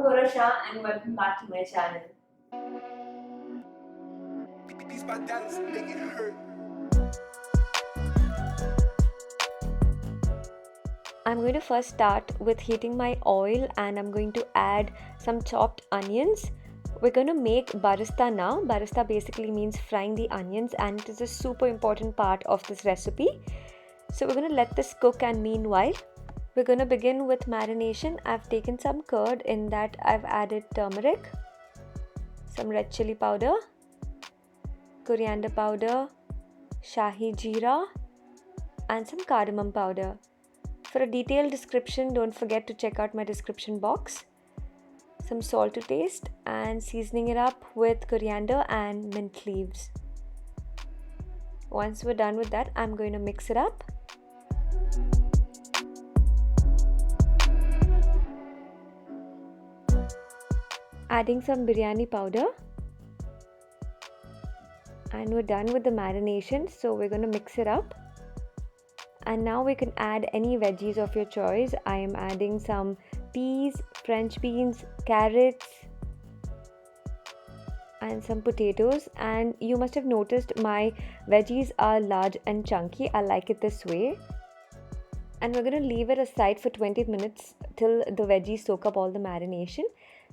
Gora Shah and welcome back to my channel. These my dollars make it hurt. I'm going to first start with heating my oil and I'm going to add some chopped onions. We're going to make barista now. Barista basically means frying the onions and it is a super important part of this recipe. So we're going to let this cook, and meanwhile we're going to begin with marination. I've taken some curd. In that I've added turmeric, some red chili powder, coriander powder, shahi jeera and some cardamom powder. For a detailed description, don't forget to check out my description box. Some salt to taste and seasoning it up with coriander and mint leaves. Once we're done with that, I'm going to mix it up. Adding some biryani powder. And we're done with the marination, so we're going to mix it up. And now we can add any veggies of your choice. I am adding some peas, French beans, carrots and some potatoes. And you must have noticed my veggies are large and chunky. I like it this way. And we're going to leave it aside for 20 minutes till the veggies soak up all the marination.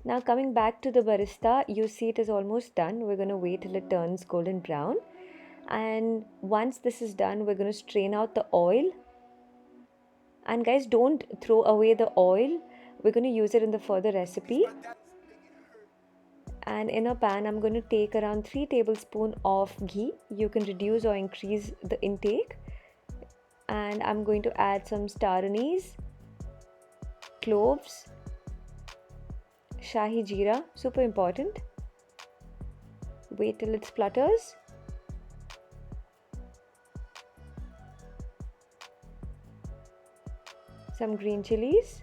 Now coming back to the barista, you see it is almost done. We're going to wait till it turns golden brown. And once this is done, we're going to strain out the oil. And guys, don't throw away the oil. We're going to use it in the further recipe. And in a pan, I'm going to take around 3 tablespoons of ghee. You can reduce or increase the intake. And I'm going to add some star anise, cloves, shahi jeera, super important. Wait till it splutters. Some green chilies,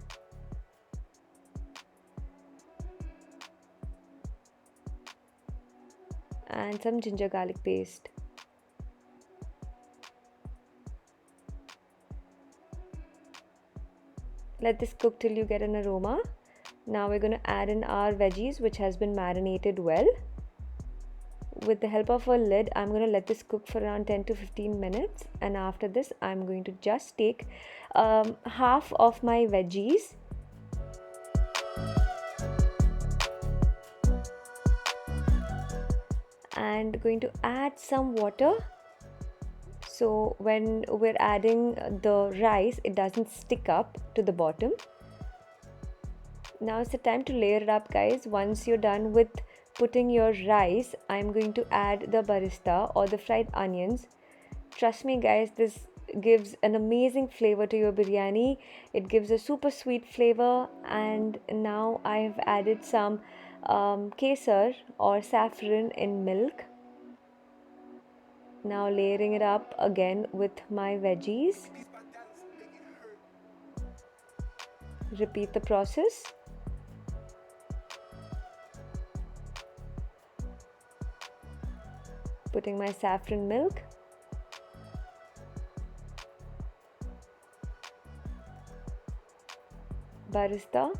and some ginger garlic paste. Let this cook till you get an aroma. Now we're going to add in our veggies, which has been marinated well. With the help of a lid, I'm going to let this cook for around 10 to 15 minutes. And after this, I'm going to just take half of my veggies and going to add some water. So when we're adding the rice, it doesn't stick up to the bottom. Now it's the time to layer it up, guys. Once you're done with putting your rice, I'm going to add the barista or the fried onions. Trust me guys, this gives an amazing flavor to your biryani. It gives a super sweet flavor. And now I've added some kesar or saffron in milk. Now layering it up again with my veggies. Repeat the process. Putting my saffron milk. Barista.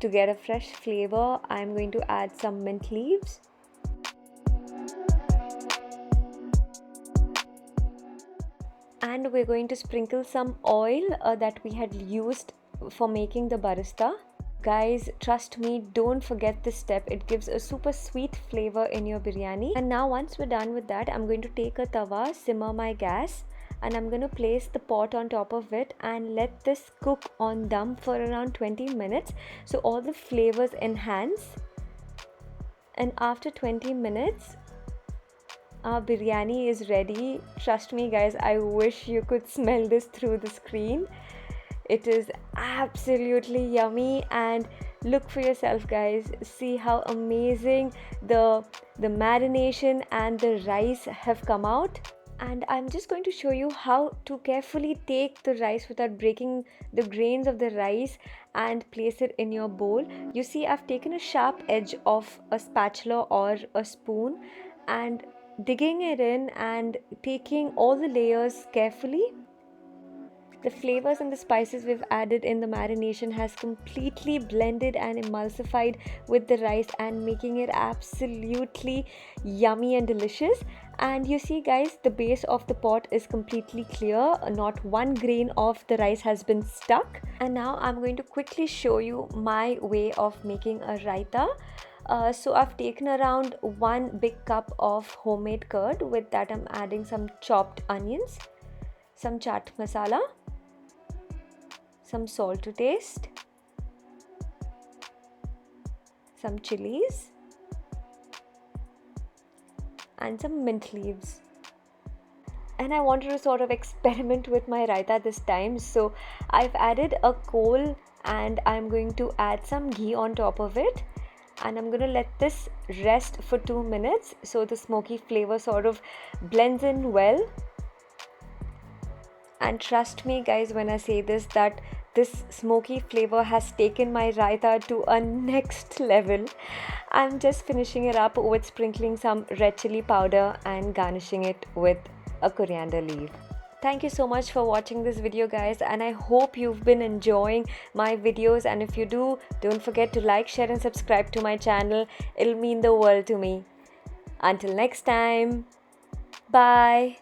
To get a fresh flavor, I'm going to add some mint leaves. And we're going to sprinkle some oil that we had used for making the barista. Guys, trust me, don't forget this step. It gives a super sweet flavor in your biryani. And now once we're done with that, I'm going to take a tawa, simmer my gas, and I'm going to place the pot on top of it and let this cook on dum for around 20 minutes so all the flavors enhance. And after 20 minutes, our biryani is ready. Trust me guys, I wish you could smell this through the screen. It is absolutely yummy, and look for yourself guys. See how amazing the marination and the rice have come out. And I'm just going to show you how to carefully take the rice without breaking the grains of the rice and place it in your bowl. You see, I've taken a sharp edge of a spatula or a spoon and digging it in and taking all the layers carefully. The flavors and the spices we've added in the marination has completely blended and emulsified with the rice and making it absolutely yummy and delicious. And you see guys, the base of the pot is completely clear, not one grain of the rice has been stuck. And now I'm going to quickly show you my way of making a raita. So I've taken around 1 big cup of homemade curd. With that I'm adding some chopped onions, some chaat masala, some salt to taste, some chilies, and some mint leaves. And I wanted to sort of experiment with my raita this time, so I've added a coal and I'm going to add some ghee on top of it, and I'm going to let this rest for 2 minutes so the smoky flavor sort of blends in well. And trust me guys when I say this, that this smoky flavor has taken my raita to a next level. I'm just finishing it up with sprinkling some red chili powder and garnishing it with a coriander leaf. Thank you so much for watching this video guys, and I hope you've been enjoying my videos, and if you do, don't forget to like, share and subscribe to my channel. It'll mean the world to me. Until next time, bye.